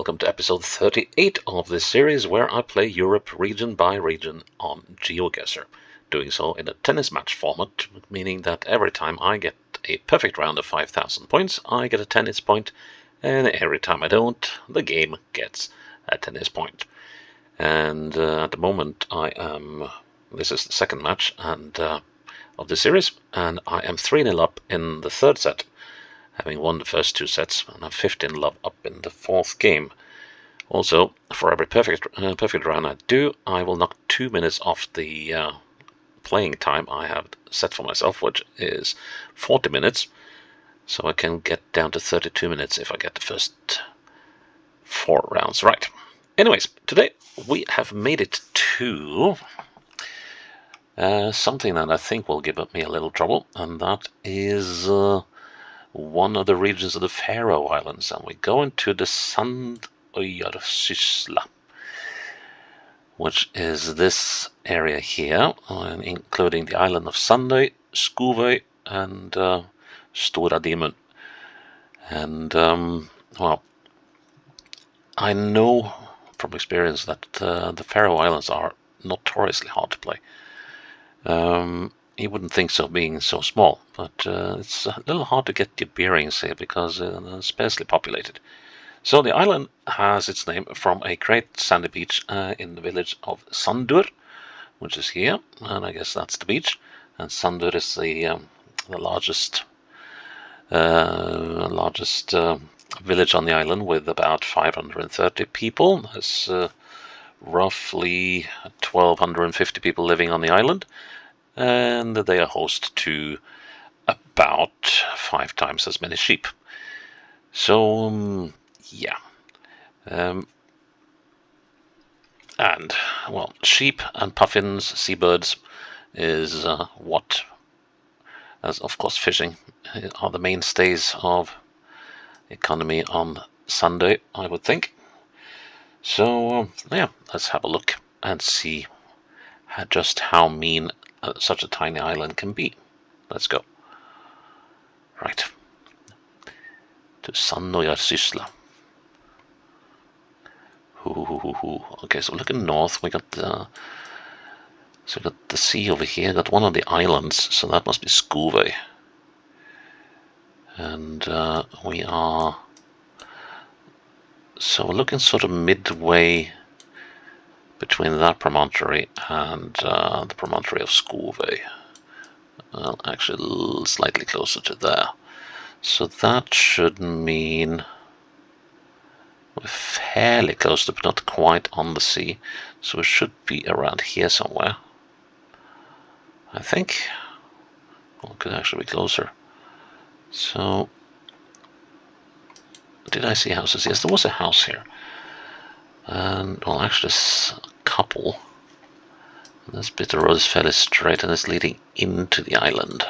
welcome to episode 38 of this series where I play Europe region by region on GeoGuessr. Doing so in a tennis match format, meaning that every time I get a perfect round of 5,000 points, I get a tennis point, and every time I don't, the game gets a tennis point. And at the moment this is the second match of the series, and I am 3-0 up in the third set, having won the first two sets, and I'm 15-0 up in the fourth game. Also, for every perfect round I do, I will knock 2 minutes off the playing time I have set for myself, which is 40 minutes, so I can get down to 32 minutes if I get the first 4 rounds right. Anyways, today we have made it to something that I think will give me a little trouble, and that is one of the regions of the Faroe Islands, and we go into the Sandoyar sýsla, which is this area here, including the island of Sandoy, Skúvoy, and Stóra. And well, I know from experience that the Faroe Islands are notoriously hard to play. You wouldn't think so, being so small, but it's a little hard to get your bearings here because they're sparsely populated. So the island has its name from a great sandy beach in the village of Sandoyar, which is here, and I guess that's the beach. And Sandoyar is the largest village on the island, with about 530 people. There's roughly 1,250 people living on the island, and they are host to about 5 times as many sheep. So yeah, and well, sheep and puffins, seabirds, is what, as of course fishing, are the mainstays of economy on Sunday, I would think. So yeah, let's have a look and see just how mean such a tiny island can be. Let's go. Right. To Sandoyar sýsla. Okay, so looking north, we got the sea over here. Got one of the islands, so that must be Skúvoy. And we are we're looking sort of midway between that promontory and the promontory of Skúvoy. Well, actually slightly closer to there. So that should mean we're fairly close to, but not quite on the sea. So it should be around here somewhere, I think. Well, it could actually be closer. So, did I see houses? Yes, there was a house here. And, well, actually, a couple. This bit of road is fairly straight and it's leading into the island.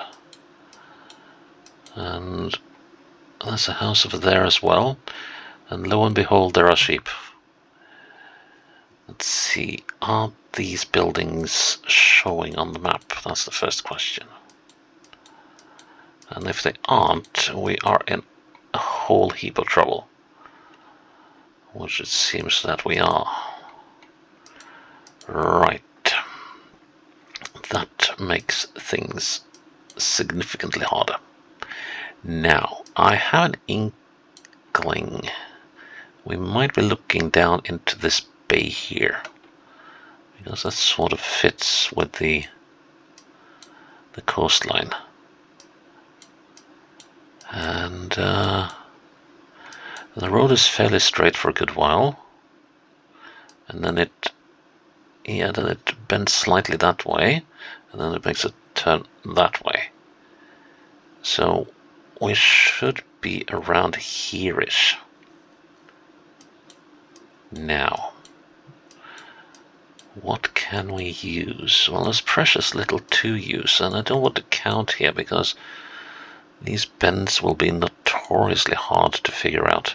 And there's a house over there as well. And lo and behold, there are sheep. Let's see, are these buildings showing on the map? That's the first question. And if they aren't, we are in a whole heap of trouble, which it seems that we are. Right. That makes things significantly harder. Now, I have an inkling we might be looking down into this bay here, because that sort of fits with the coastline. And the road is fairly straight for a good while, and then it bends slightly that way, and then it makes a turn that way. So we should be around here-ish. Now, what can we use? Well, there's precious little to use, and I don't want to count here because these bends will be notoriously hard to figure out.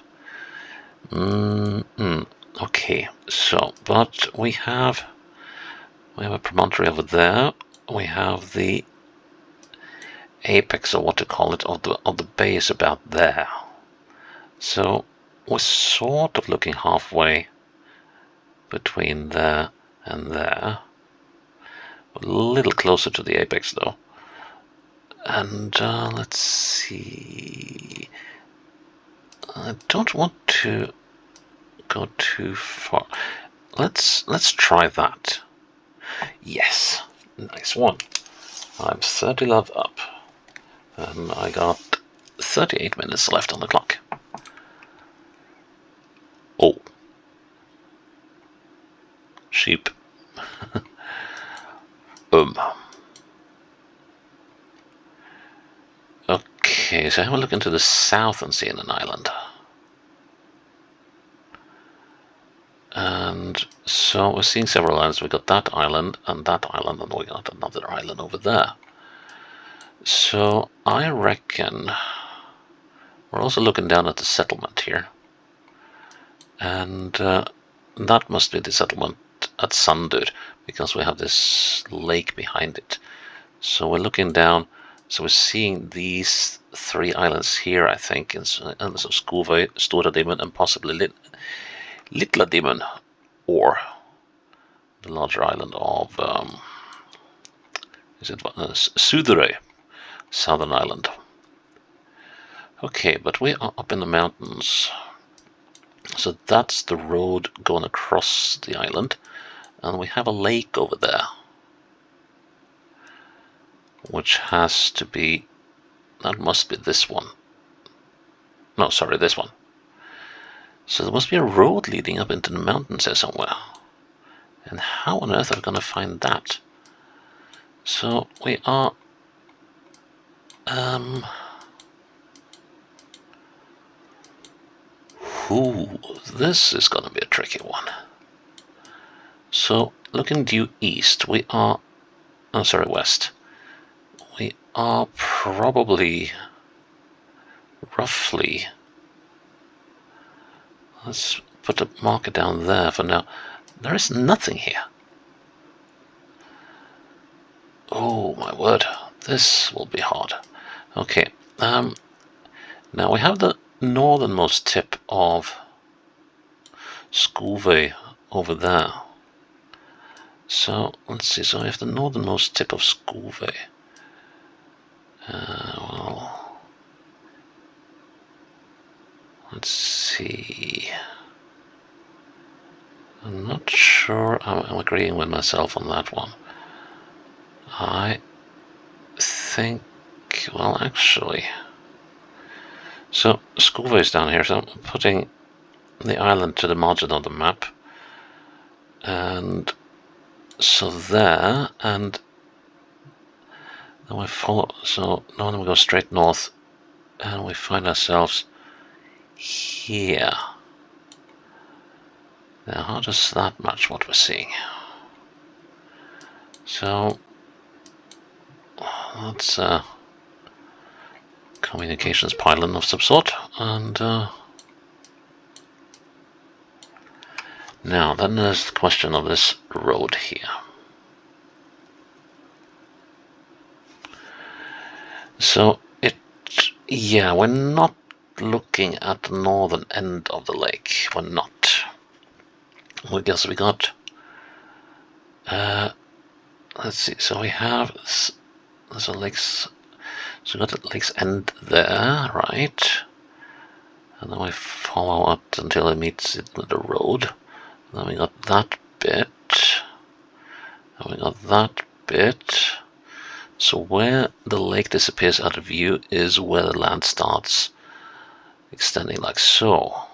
Okay, so, but we have a promontory over there. We have the apex, or what to call it, of the base about there. So we're sort of looking halfway between there and there. A little closer to the apex though. And let's see. I don't want to go too far. Let's try that. Yes, nice one. I'm 30 love up, and I got 38 minutes left on the clock. Oh, sheep. Okay, so have a look into the south and see an island. And so we're seeing several islands. We got that island, and we got another island over there. So I reckon we're also looking down at the settlement here. And that must be the settlement at Sandoyar, because we have this lake behind it. So we're looking down, so we're seeing these 3 islands here, I think, and so Skuvøy, Stora Dimmen, and possibly Litla Dimmen, or the larger island of Suðuroy, Southern Island. Okay, but we are up in the mountains, so that's the road going across the island, and we have a lake over there, which has to be, that must be this one. No, sorry, this one. So there must be a road leading up into the mountains here somewhere. And how on earth are we going to find that? So we are... this is going to be a tricky one. So looking due east, we are... oh, sorry, west. We are probably... roughly... let's put a marker down there for now. There is nothing here. Oh my word, this will be hard. Okay, now we have the northernmost tip of Skuvøy over there. So let's see, so we have the northernmost tip of Skuvøy. Well, let's see. I'm not sure I'm agreeing with myself on that one. I think, well, actually, so Skuvøy is down here, so I'm putting the island to the margin of the map, and so there, and then we follow, so now we go straight north, and we find ourselves here. Now, how does that match what we're seeing? So that's a communications pylon of some sort, and now then there's the question of this road here. So yeah, we're not looking at the northern end of the lake. We're not. I guess we got, let's see, so we have, there's a lake's, so we got the lake's end there, right? And then we follow up until it meets it with the road. And then we got that bit, and we got that bit. So where the lake disappears out of view is where the land starts extending like so.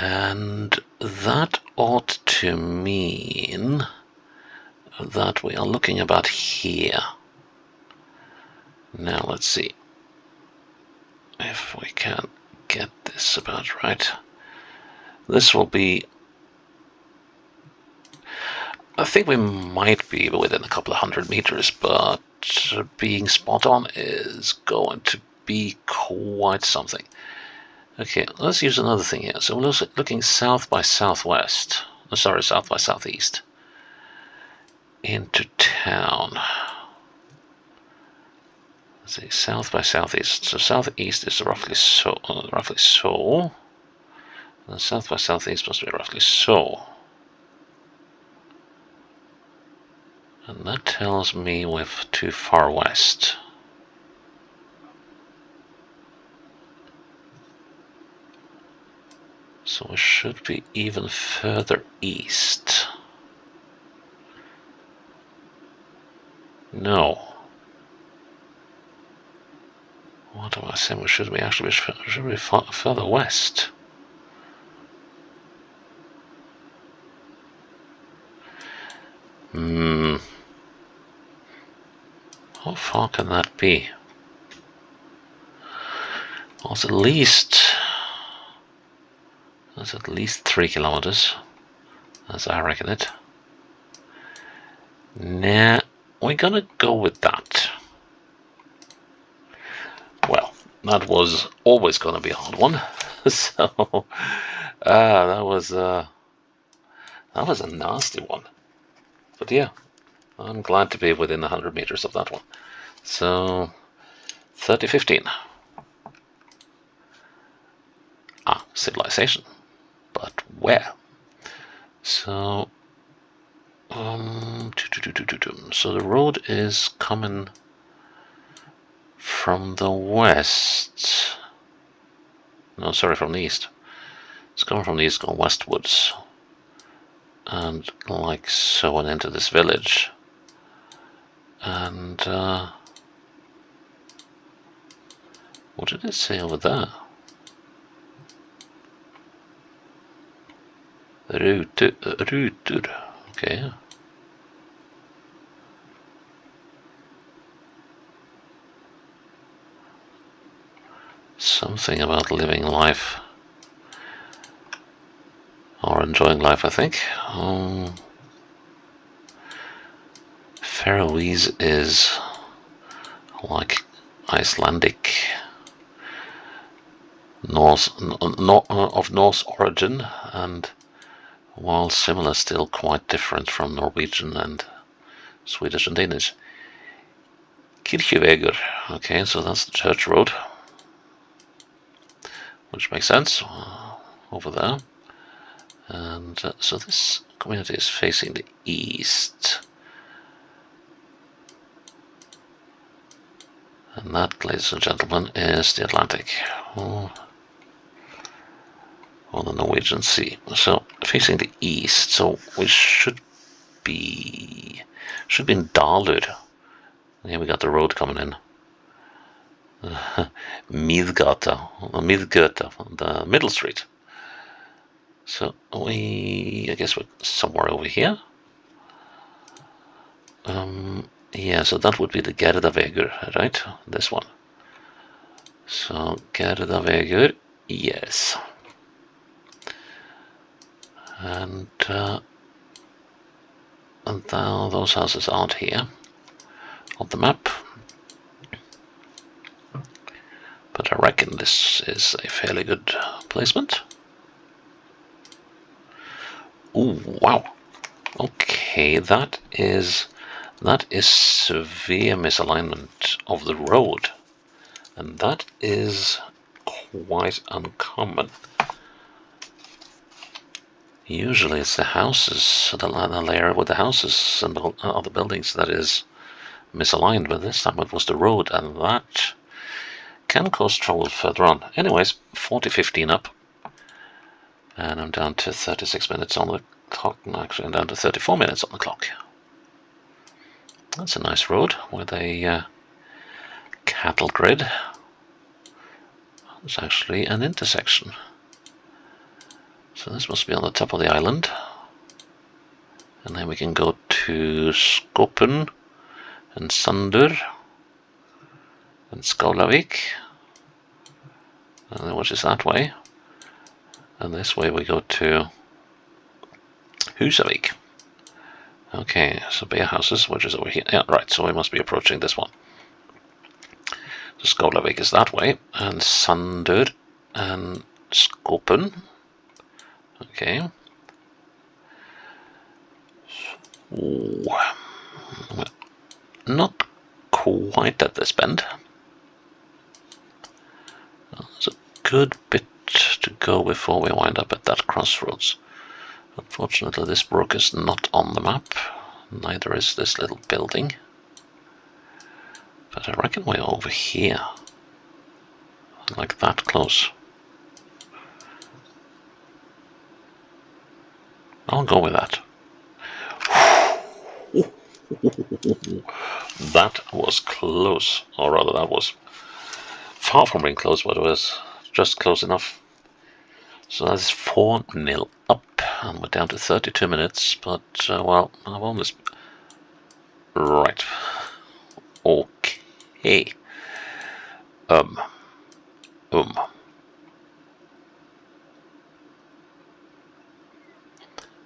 And that ought to mean that we are looking about here. Now let's see if we can get this about right. This will be, I think we might be within a couple of 100 meters, but being spot on is going to be quite something. Okay, let's use another thing here. So we're looking south by southwest. Oh, sorry, south by southeast. Into town. Let's see, south by southeast. So southeast is roughly so. And south by southeast must be roughly so. And that tells me we're too far west. So we should be even further east. No. What am I saying? We should be actually further west. How far can that be? Well, it's at least 3 kilometers, as I reckon it. Nah, we're gonna go with that. Well, that was always gonna be a hard one. So that was a nasty one. But yeah, I'm glad to be within 100 meters of that one. So 3015. Civilization, but where? So so the road is coming from the west. No, sorry, from the east. It's coming from the east, going westwards, and like so, and into this village. And what did it say over there? Ruter. Okay. Something about living life or enjoying life, I think. Faroese is like Icelandic, of Norse origin, and while similar, still quite different from Norwegian and Swedish and Danish. Kirkjuvegur. Okay, so that's the church road, which makes sense over there. And so this community is facing the east. And that, ladies and gentlemen, is the Atlantic, or the Norwegian Sea. So facing the east, so we should be in Dalur. Here we got the road coming in. Midgata, the middle street. So I guess we're somewhere over here. Yeah, so that would be the Gerdavegur, right? This one. So Gerdavegur, yes. And now those houses aren't here on the map. But I reckon this is a fairly good placement. Ooh, wow. Okay, that is severe misalignment of the road, and that is quite uncommon. Usually it's the houses, the layer with the houses and the other buildings that is misaligned, but this time it was the road, and that can cause trouble further on. Anyways, 40-15 up, and I'm down to 36 minutes on the clock. Actually, I'm down to 34 minutes on the clock. That's a nice road with a cattle grid. It's actually an intersection. So this must be on the top of the island. And then we can go to Skopen and Sandoyar and Skålavik, and which is that way. And this way we go to Husavik. Okay, so beer houses, which is over here. Yeah, right, so we must be approaching this one. So Skålavik is that way, and Sandoyar and Skopen. Okay. Ooh. Not quite at this bend. good bit to go before we wind up at that crossroads. Unfortunately, this brook is not on the map. Neither is this little building. But I reckon we're over here. Like that close. I'll go with that. That was close. Or rather, that was far from being close, but it was just close enough. So that's 4-0 up, and we're down to 32 minutes, but, well, I've almost... Right. Okay.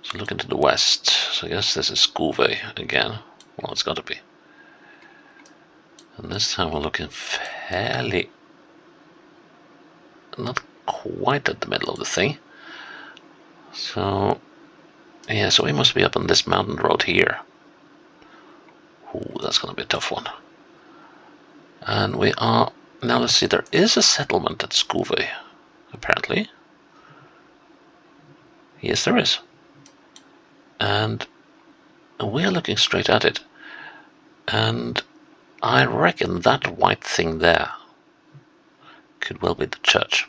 So look into the west. So I guess this is Skove again. Well, it's got to be. And this time we're looking fairly... not quite at the middle of the thing. So... yeah, so we must be up on this mountain road here. Ooh, that's going to be a tough one. And we are... now let's see, there is a settlement at Skove, apparently. Yes, there is. And we're looking straight at it. And I reckon that white thing there could well be the church.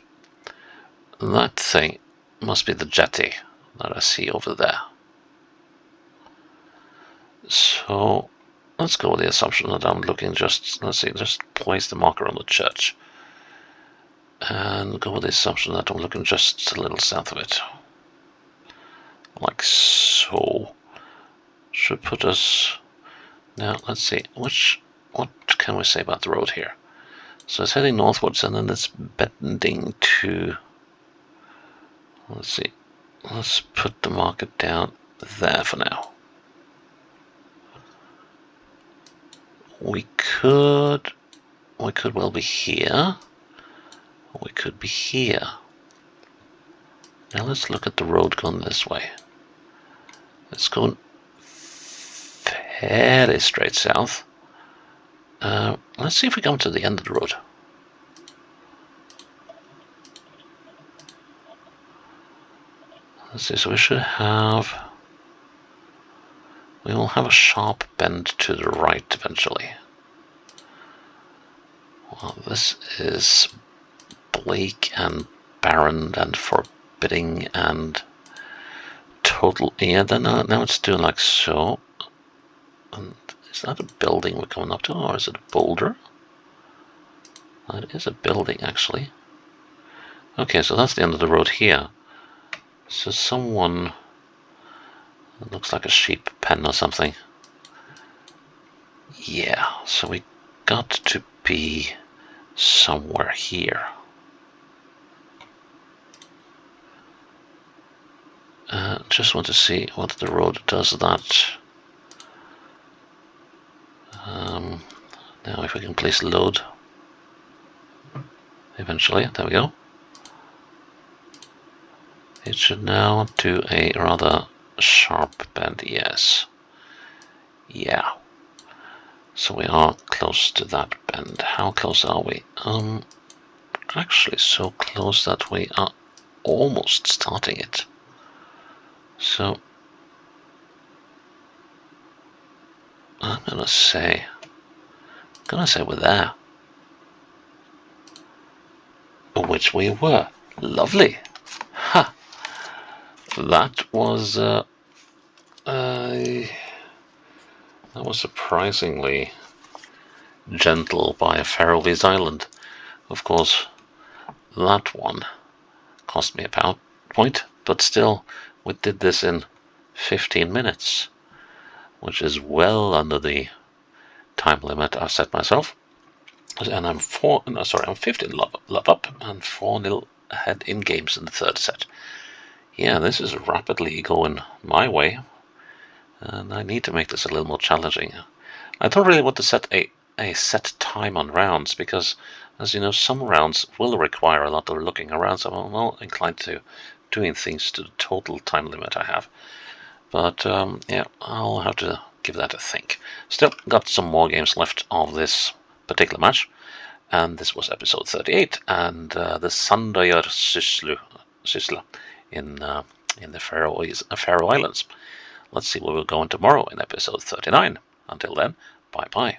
That thing must be the jetty that I see over there. So let's go with the assumption that I'm looking just, let's see, just place the marker on the church. And go with the assumption that I'm looking just a little south of it. Like so. Should put us... now, let's see, what can we say about the road here? So it's heading northwards and then it's bending to... let's see, let's put the marker down there for now. We could well be here. We could be here. Now let's look at the road going this way. It's going fairly straight south. Let's see if we come to the end of the road. Let's see, so we should have... we will have a sharp bend to the right eventually. Well, this is bleak and barren and forbidding and total... yeah, then now it's doing like so. And is that a building we're coming up to, or is it a boulder? That is a building, actually. Okay, so that's the end of the road here. So someone... it looks like a sheep pen or something. Yeah, so we got to be somewhere here. Just want to see what the road does that. Now if we can please load. Eventually, there we go. It should now do a rather sharp bend, yes. Yeah. So we are close to that bend. How close are we? Actually so close that we are almost starting it. So I'm gonna say we're there. Which we were. Lovely. Ha! That was surprisingly gentle by a Faroese Island. Of course, that one cost me a point, but still, we did this in 15 minutes, which is well under the time limit I've set myself. And I'm 15 love up and 4-0 ahead in games in the third set. Yeah, this is rapidly going my way, and I need to make this a little more challenging. I don't really want to set a set time on rounds, because, as you know, some rounds will require a lot of looking around, so I'm not inclined to doing things to the total time limit I have. But, yeah, I'll have to give that a think. Still, got some more games left of this particular match. And this was episode 38, and the Sandoyar sýsla in the Faroe Islands. Let's see where we'll go on tomorrow in episode 39. Until then, bye bye.